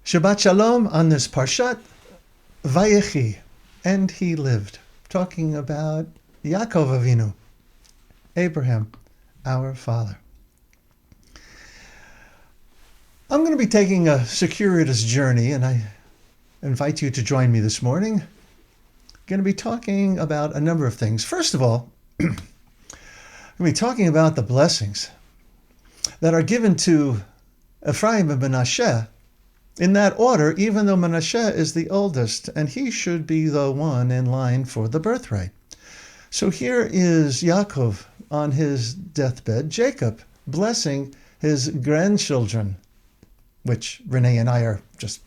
Shabbat Shalom on this Parshat Vayechi, and he lived, talking about Yaakov Avinu, Abraham, our father. I'm going to be taking a circuitous journey, and I invite you to join me this morning. I'm going to be talking about a number of things. First of all, I'm going to be talking about the blessings that are given to Ephraim and Manasseh in that order, even though Manasseh is the oldest, and he should be the one in line for the birthright. So here is Yaakov on his deathbed, Jacob blessing his grandchildren, which Renee and I are just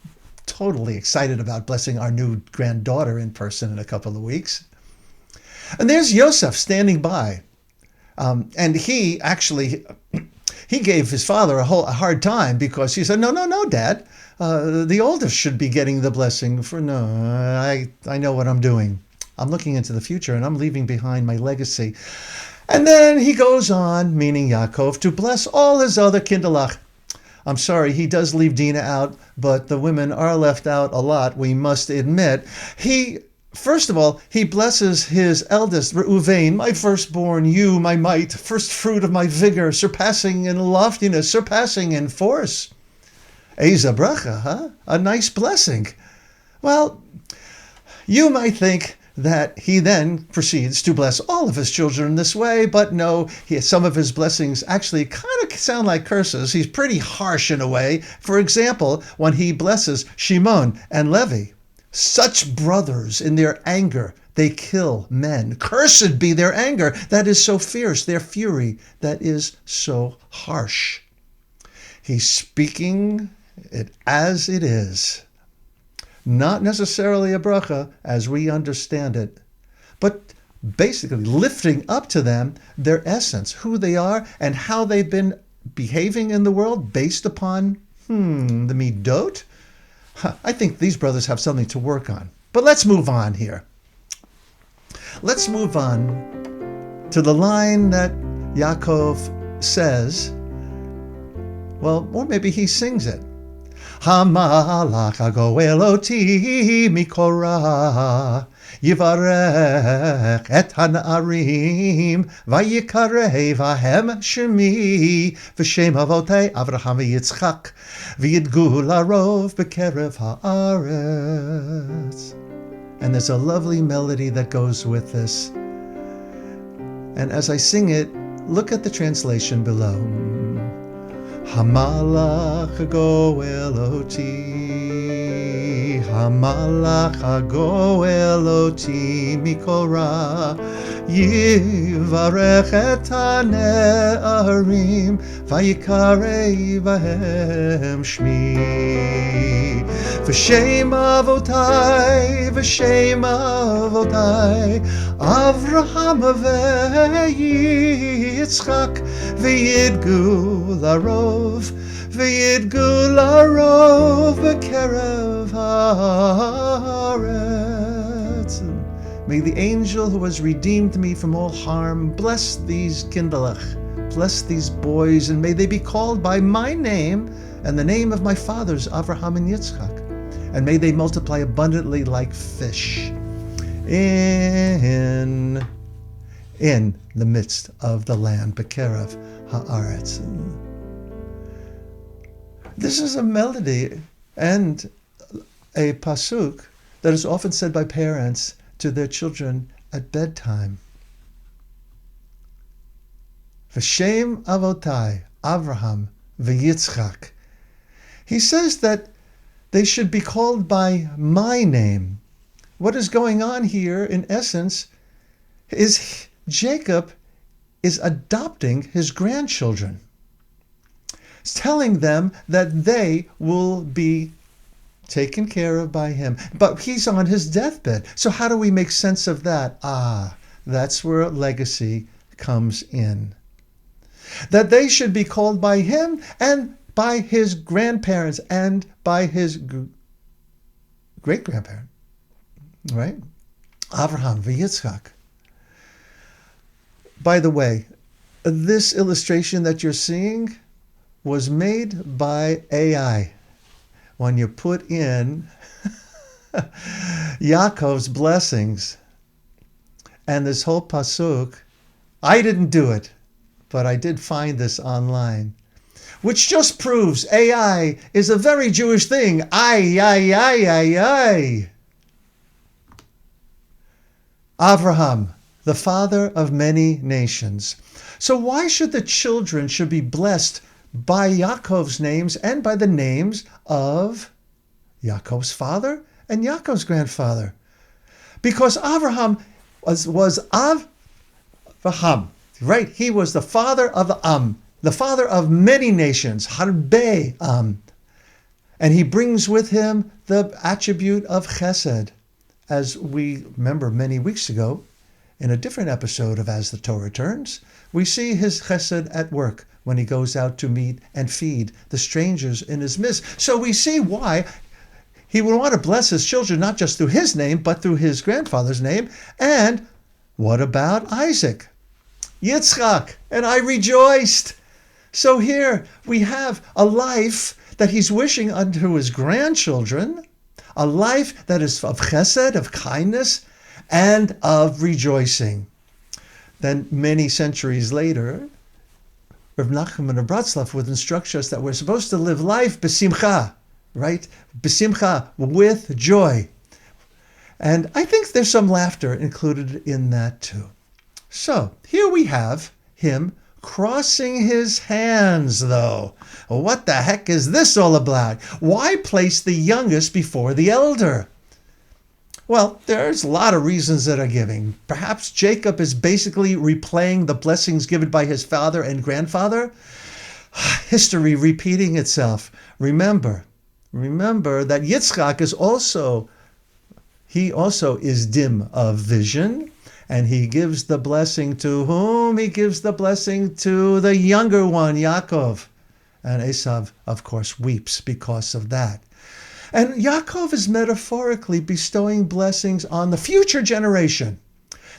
totally excited about, blessing our new granddaughter in person in a couple of weeks. And there's Yosef standing by. And he gave his father a hard time because he said, no, Dad. The oldest should be getting the blessing. I know what I'm doing. I'm looking into the future and I'm leaving behind my legacy. And then he goes on, meaning Yaakov, to bless all his other kinderlach. I'm sorry, he does leave Dinah out, but the women are left out a lot, we must admit. First of all, he blesses his eldest, Reuven, my firstborn, you, my might, first fruit of my vigor, surpassing in loftiness, surpassing in force. Eza bracha, huh? A nice blessing. Well, you might think that he then proceeds to bless all of his children this way, but no, some of his blessings actually kind of sound like curses. He's pretty harsh in a way. For example, when he blesses Shimon and Levi, such brothers in their anger, they kill men. Cursed be their anger that is so fierce, their fury that is so harsh. He's speaking it as it is. Not necessarily a bracha as we understand it, but basically lifting up to them their essence, who they are and how they've been behaving in the world based upon the midot. I think these brothers have something to work on. But let's move on here. Let's move on to the line that Yaakov says, or maybe he sings it. Hamalach hagoel oti mikora yivarech et hana'arim vayikareh vahem shemi v'shem avotei Avraham v'Yitzchak v'yidgu larov b'kerev haaretz. And there's a lovely melody that goes with this. And as I sing it, look at the translation below. Hamalach hagoel oti, Hamalach hagoel oti mikora, yivarech et hane'arim, vayikarei vahem shmi. V'shem avotai, Avraham v'Yitzchak, v'yidgu larov b'kerev haaretz. May the angel who has redeemed me from all harm bless these kinderlach, bless these boys, and may they be called by my name and the name of my fathers, Avraham and Yitzchak. And may they multiply abundantly like fish in the midst of the land, Bekerev Haaretz. This is a melody and a pasuk that is often said by parents to their children at bedtime. V'shem avotai, Avraham v'Yitzchak. He says that they should be called by my name. What is going on here, in essence, is Jacob is adopting his grandchildren. He's telling them that they will be taken care of by him. But he's on his deathbed. So how do we make sense of that? That's where legacy comes in. That they should be called by him and by his grandparents and by his great-grandparent, right? Avraham v'Yitzchak. By the way, this illustration that you're seeing was made by AI. when you put in Yaakov's blessings. And this whole pasuk, I didn't do it, but I did find this online, which just proves AI is a very Jewish thing. Ay. Avraham, the father of many nations. So why should the children should be blessed by Yaakov's names and by the names of Yaakov's father and Yaakov's grandfather? Because Avraham was Avraham, right? He was the father of the father of many nations, Harbe Am. And he brings with him the attribute of chesed. As we remember many weeks ago, in a different episode of As the Torah Turns, we see his chesed at work when he goes out to meet and feed the strangers in his midst. So we see why he would want to bless his children, not just through his name, but through his grandfather's name. And what about Isaac? Yitzchak, and I rejoiced. So here we have a life that he's wishing unto his grandchildren, a life that is of chesed, of kindness, and of rejoicing. Then many centuries later, Rav Nachman of Bratslav would instruct us that we're supposed to live life b'simcha, right? B'simcha, with joy. And I think there's some laughter included in that too. So here we have him crossing his hands, though. What the heck is this all about? Why place the youngest before the elder? Well, there's a lot of reasons that are given. Perhaps Jacob is basically replaying the blessings given by his father and grandfather. History repeating itself. Remember that Yitzchak is also is dim of vision. And he gives the blessing to whom? He gives the blessing to the younger one, Yaakov. And Esav, of course, weeps because of that. And Yaakov is metaphorically bestowing blessings on the future generation,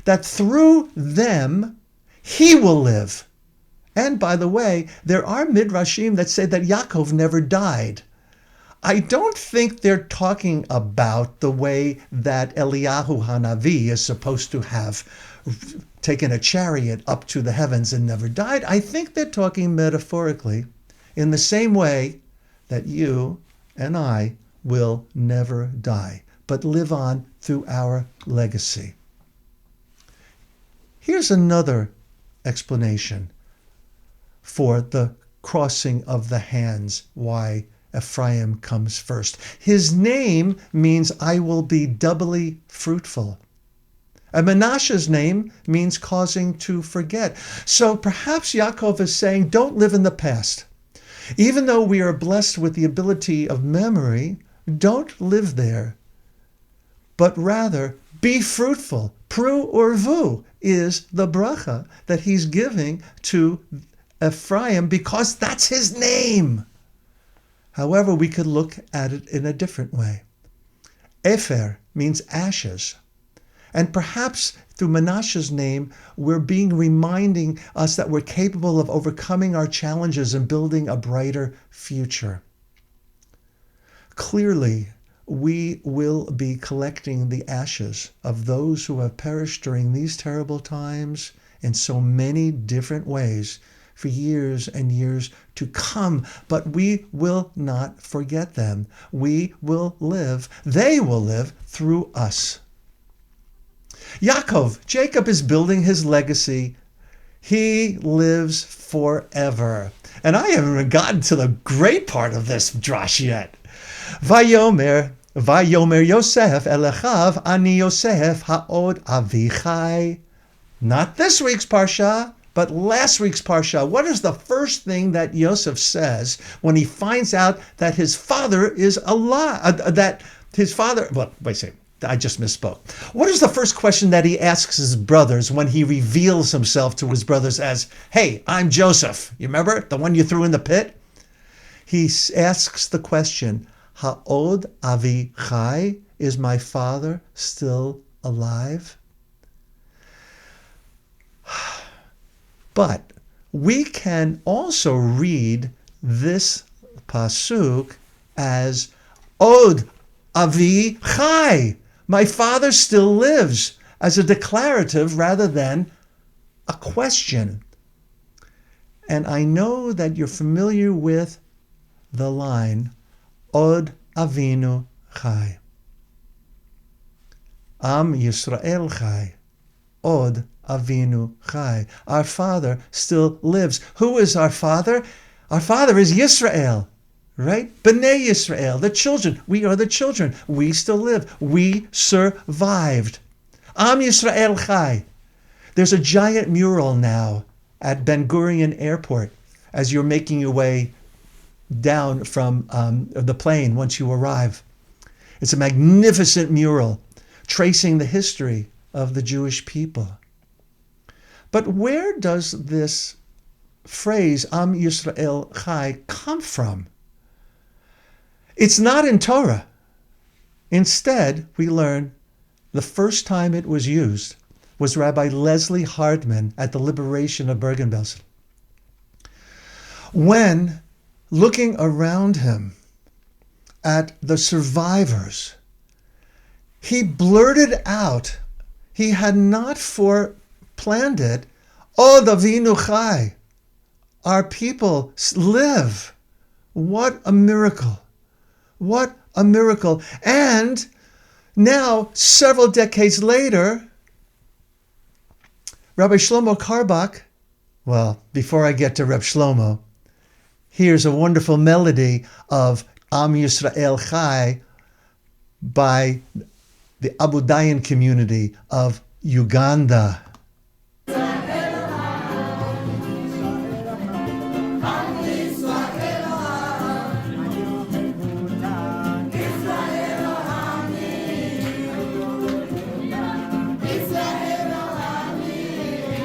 that through them he will live. And by the way, there are midrashim that say that Yaakov never died. I don't think they're talking about the way that Eliyahu Hanavi is supposed to have taken a chariot up to the heavens and never died. I think they're talking metaphorically in the same way that you and I will never die, but live on through our legacy. Here's another explanation for the crossing of the hands, why Ephraim comes first. His name means I will be doubly fruitful. And Menashe's name means causing to forget. So perhaps Yaakov is saying, don't live in the past. Even though we are blessed with the ability of memory, don't live there. But rather, be fruitful. Pru urvu is the bracha that he's giving to Ephraim because that's his name. However, we could look at it in a different way. Efer means ashes. And perhaps through Menashe's name, we're reminding us that we're capable of overcoming our challenges and building a brighter future. Clearly, we will be collecting the ashes of those who have perished during these terrible times in so many different ways for years and years to come, but we will not forget them. We will live, they will live through us. Jacob is building his legacy. He lives forever. And I haven't even gotten to the great part of this drash yet. Vayomer Yosef elechav ani Yosef ha'od avichai. Not this week's parsha, but last week's parsha. What is the first thing that Yosef says when he finds out that his father is alive? I just misspoke. What is the first question that he asks his brothers when he reveals himself to his brothers as, hey, I'm Joseph. You remember? The one you threw in the pit? He asks the question, Ha'od avi chai? Is my father still alive? But we can also read this pasuk as Od Avi Chai. My father still lives, as a declarative rather than a question. And I know that you're familiar with the line, Od Avinu Chai. Am Yisrael Chai. Od Avinu Chai. Our Father still lives. Who is our Father? Our Father is Ysrael, right? B'nai Yisrael, the children. We are the children. We still live. We survived. Am Yisrael Chai. There's a giant mural now at Ben Gurion Airport as you're making your way down from the plane once you arrive. It's a magnificent mural tracing the history of the Jewish people. But where does this phrase, Am Yisrael Chai, come from? It's not in Torah. Instead, we learn the first time it was used was Rabbi Leslie Hardman at the liberation of Bergen-Belsen. When, looking around him at the survivors, he blurted out, he had not planned it, Od Avinu Chai, our people live. What a miracle. What a miracle. And now, several decades later, Rabbi Shlomo Carlebach, well, before I get to Reb Shlomo, here's a wonderful melody of Am Yisrael Chai by the Abu Dayan community of Uganda.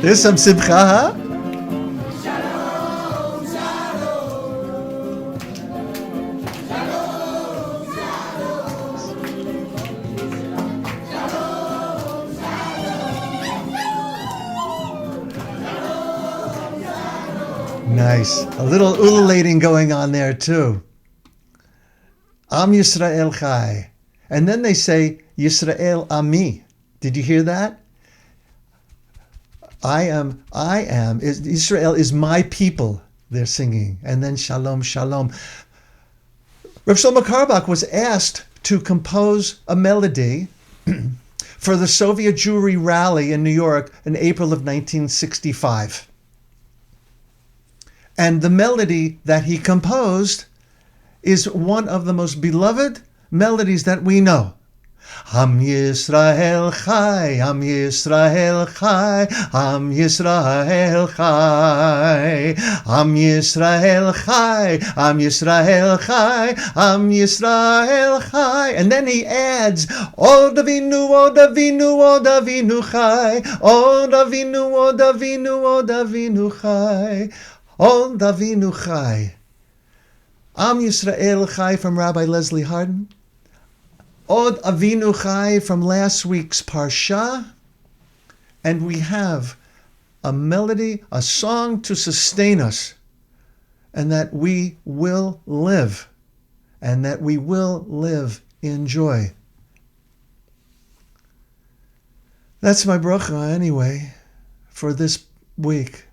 There's some simcha, huh? Nice. A little ululating going on there too. Am Yisrael Chai. And then they say, Yisrael Ami. Did you hear that? Israel is my people, they're singing. And then Shalom, Shalom. Reb Shlomo Carlebach was asked to compose a melody for the Soviet Jewry rally in New York in April of 1965. And the melody that he composed is one of the most beloved melodies that we know. Am Yisrael Chai, Am Yisrael Chai, Am Yisrael Chai, Am Yisrael Chai, Am Yisrael Chai, Am Yisrael Chai. And then he adds, Od Avinu, Od Avinu, Od Avinu Chai, Od Avinu, Od Avinu, Od Avinu Chai, Od Avinu Chai. Am Yisrael Chai from Rabbi Leslie Hardman. Od Avinu Chai from last week's Parsha, and we have a melody, a song to sustain us, and that we will live, and that we will live in joy. That's my bracha anyway for this week.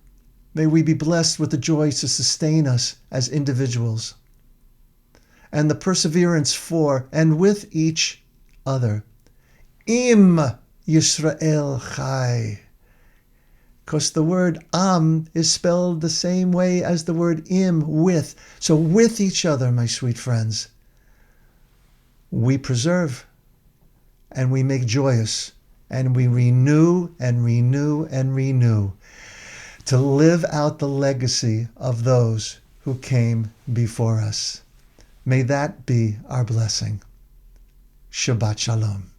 May we be blessed with the joy to sustain us as individuals, and the perseverance for and with each other. Am Yisrael Chai. Because the word Am is spelled the same way as the word Im, with. So with each other, my sweet friends, we preserve and we make joyous and we renew and renew and renew to live out the legacy of those who came before us. May that be our blessing. Shabbat Shalom.